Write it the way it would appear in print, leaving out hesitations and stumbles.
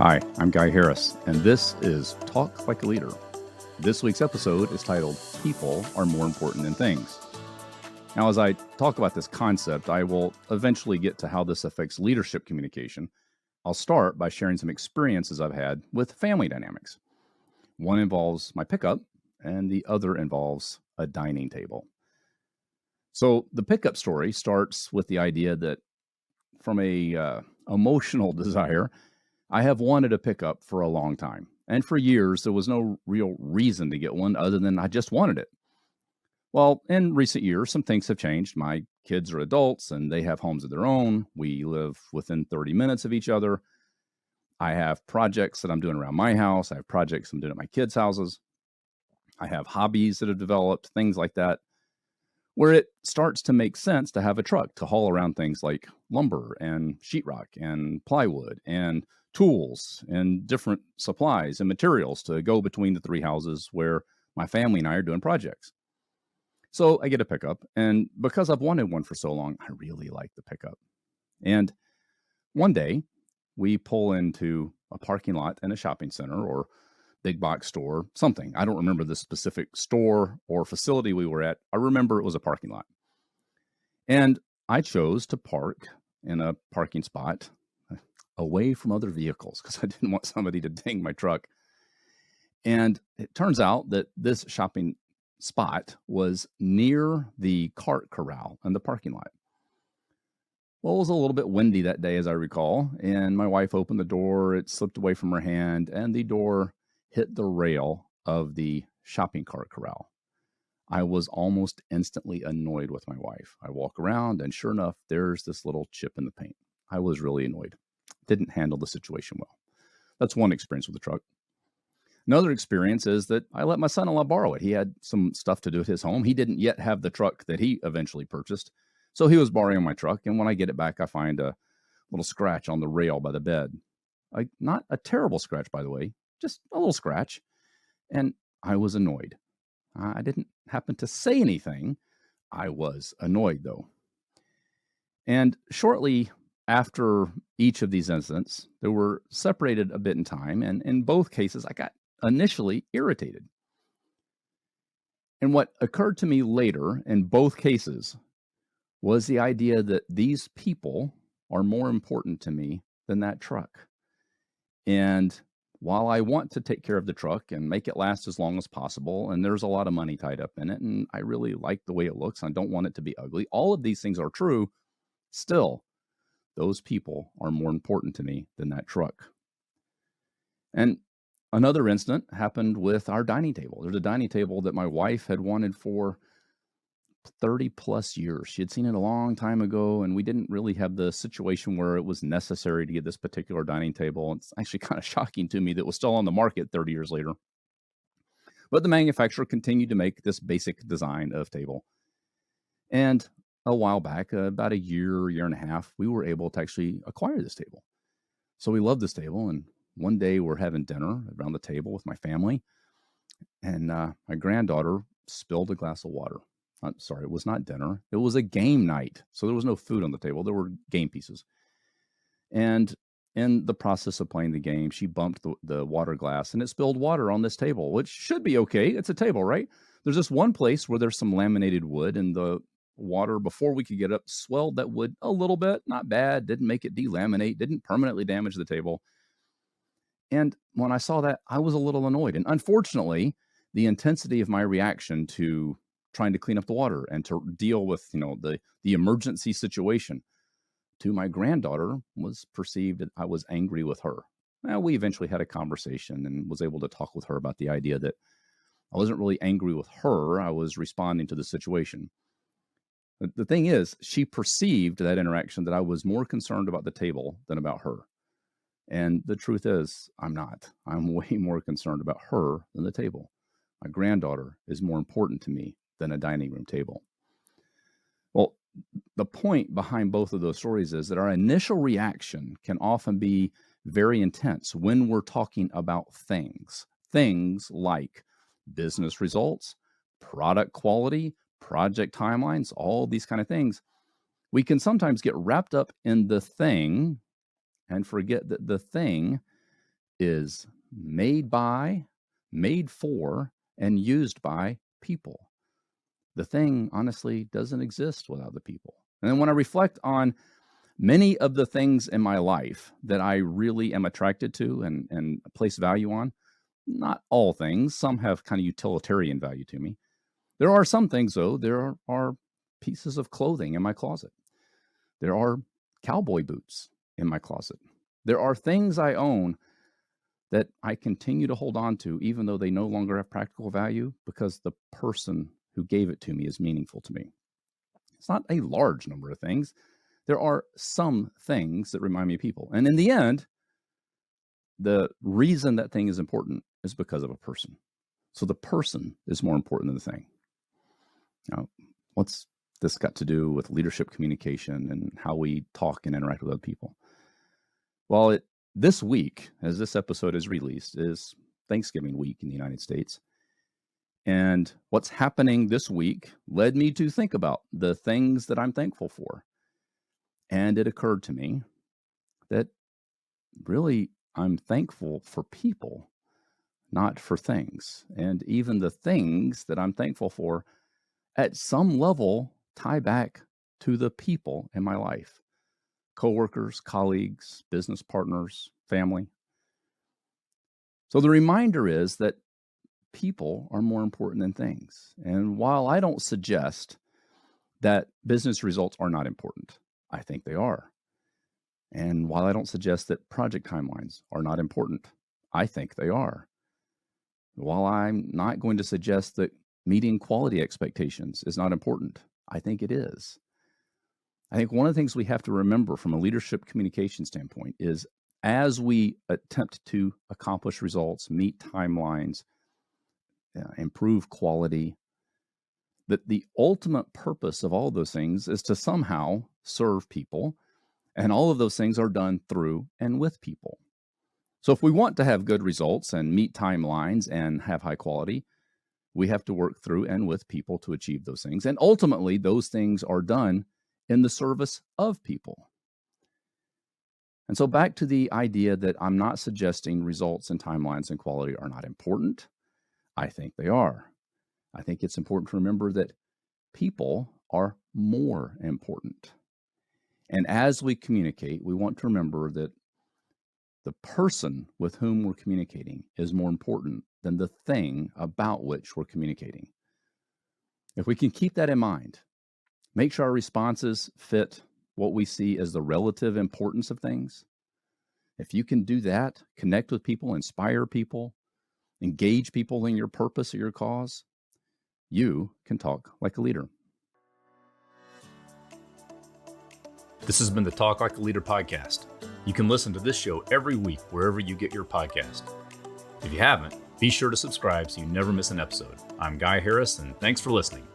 Hi, I'm Guy Harris, and this is Talk Like a Leader. This week's episode is titled People Are More Important Than Things. Now, as I talk about this concept, I will eventually get to how this affects leadership communication. I'll start by sharing some experiences I've had with family dynamics. One involves my pickup, and the other involves a dining table. So the pickup story starts with the idea that from a emotional desire, I have wanted a pickup for a long time. And for years, there was no real reason to get one other than I just wanted it. Well, in recent years, some things have changed. My kids are adults and they have homes of their own. We live within 30 minutes of each other. I have projects that I'm doing around my house. I have projects I'm doing at my kids' houses. I have hobbies that have developed, things like that, where it starts to make sense to have a truck to haul around things like lumber and sheetrock and plywood and tools and different supplies and materials to go between the three houses where my family and I are doing projects. So I get a pickup, and because I've wanted one for so long, I really like the pickup. And one day we pull into a parking lot in a shopping center or big box store, something. I don't remember the specific store or facility we were at. I remember it was a parking lot. And I chose to park in a parking spot away from other vehicles because I didn't want somebody to ding my truck. And it turns out that this shopping spot was near the cart corral in the parking lot. Well, it was a little bit windy that day, as I recall, and my wife opened the door. It slipped away from her hand, and the door hit the rail of the shopping cart corral. I was almost instantly annoyed with my wife. I walk around, and sure enough, there's this little chip in the paint. I was really annoyed. Didn't handle the situation well. That's one experience with the truck. Another experience is that I let my son-in-law borrow it. He had some stuff to do at his home. He didn't yet have the truck that he eventually purchased. So he was borrowing my truck. And when I get it back, I find a little scratch on the rail by the bed. Not a terrible scratch, by the way, just a little scratch. And I was annoyed. I didn't happen to say anything. I was annoyed, though. And shortly after each of these incidents, they were separated a bit in time. And in both cases, I got initially irritated. And what occurred to me later in both cases was the idea that these people are more important to me than that truck. And while I want to take care of the truck and make it last as long as possible, and there's a lot of money tied up in it, and I really like the way it looks, I don't want it to be ugly, all of these things are true, still, those people are more important to me than that truck. And another incident happened with our dining table. There's a dining table that my wife had wanted for 30 plus years. She had seen it a long time ago, and we didn't really have the situation where it was necessary to get this particular dining table. It's actually kind of shocking to me that it was still on the market 30 years later. But the manufacturer continued to make this basic design of table. And a while back, about a year and a half, we were able to actually acquire this table. So we love this table, and one day we're having dinner around the table with my family, and my granddaughter spilled a glass of water. I'm sorry, it was not dinner. It was a game night. So there was no food on the table. There were game pieces. And in the process of playing the game, she bumped the water glass and it spilled water on this table, which should be okay. It's a table, right? There's this one place where there's some laminated wood, and the water, before we could get up, swelled that wood a little bit. Not bad. Didn't make it delaminate. Didn't permanently damage the table. And when I saw that, I was a little annoyed. And unfortunately, the intensity of my reaction to trying to clean up the water and to deal with, the emergency situation to my granddaughter was perceived that I was angry with her. Well, we eventually had a conversation and was able to talk with her about the idea that I wasn't really angry with her. I was responding to the situation. The thing is, she perceived that interaction that I was more concerned about the table than about her. And the truth is, I'm not. I'm way more concerned about her than the table. My granddaughter is more important to me than a dining room table. Well, the point behind both of those stories is that our initial reaction can often be very intense when we're talking about things like business results, product quality, project timelines, all these kind of things. We can sometimes get wrapped up in the thing and forget that the thing is made by, made for, and used by people. The thing, honestly, doesn't exist without the people. And then when I reflect on many of the things in my life that I really am attracted to and place value on, not all things, some have kind of utilitarian value to me. There are some things, though, there are pieces of clothing in my closet. There are cowboy boots in my closet. There are things I own that I continue to hold on to, even though they no longer have practical value, because the person who gave it to me is meaningful to me. It's not a large number of things. There are some things that remind me of people. And in the end, the reason that thing is important is because of a person. So the person is more important than the thing. Now, what's this got to do with leadership communication and how we talk and interact with other people? Well, this week, as this episode is released, is Thanksgiving week in the United States. And what's happening this week led me to think about the things that I'm thankful for. And it occurred to me that really I'm thankful for people, not for things. And even the things that I'm thankful for at some level tie back to the people in my life. Coworkers, colleagues, business partners, family. So the reminder is that people are more important than things. And while I don't suggest that business results are not important, I think they are. And while I don't suggest that project timelines are not important, I think they are. While I'm not going to suggest that meeting quality expectations is not important, I think it is. I think one of the things we have to remember from a leadership communication standpoint is as we attempt to accomplish results, meet timelines, improve quality, that the ultimate purpose of all those things is to somehow serve people. And all of those things are done through and with people. So if we want to have good results and meet timelines and have high quality, we have to work through and with people to achieve those things. And ultimately, those things are done in the service of people. And so back to the idea that I'm not suggesting results and timelines and quality are not important. I think they are. I think it's important to remember that people are more important. And as we communicate, we want to remember that the person with whom we're communicating is more important than the thing about which we're communicating. If we can keep that in mind, make sure our responses fit what we see as the relative importance of things. If you can do that, connect with people, inspire people, engage people in your purpose or your cause, you can talk like a leader. This has been the Talk Like a Leader podcast. You can listen to this show every week wherever you get your podcast. If you haven't, be sure to subscribe so you never miss an episode. I'm Guy Harris, and thanks for listening.